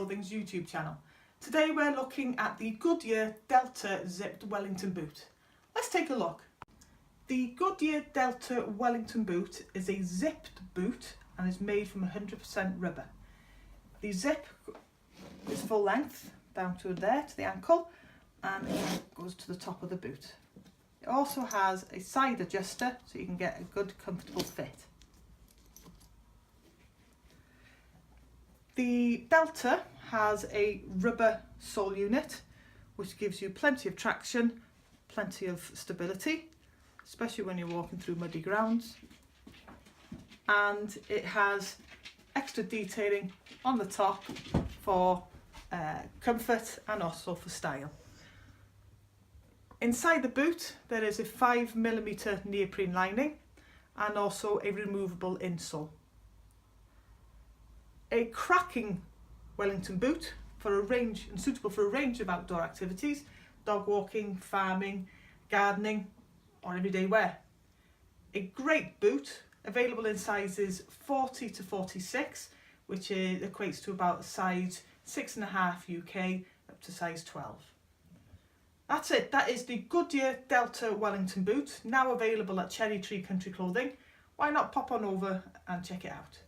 Clothing's YouTube channel. Today we're looking at the Goodyear Delta zipped Wellington boot. Let's take a look. The Goodyear Delta Wellington boot is a zipped boot and is made from 100% rubber. The zip is full length down to there, to the ankle, and it goes to the top of the boot. It also has a side adjuster so you can get a good comfortable fit. The Delta has a rubber sole unit which gives you plenty of traction, plenty of stability, especially when you're walking through muddy grounds. And it has extra detailing on the top for comfort and also for style. Inside the boot there is a 5mm neoprene lining and also a removable insole. A cracking Wellington boot for a range and suitable for a range of outdoor activities: dog walking, farming, gardening or everyday wear. A great boot available in sizes 40 to 46, which equates to about size 6.5 UK up to size 12. That's it. That is the Goodyear Delta Wellington boot, now available at Cherry Tree Country Clothing. Why not pop on over and check it out?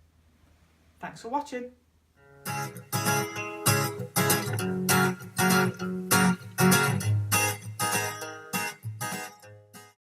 Thanks for watching.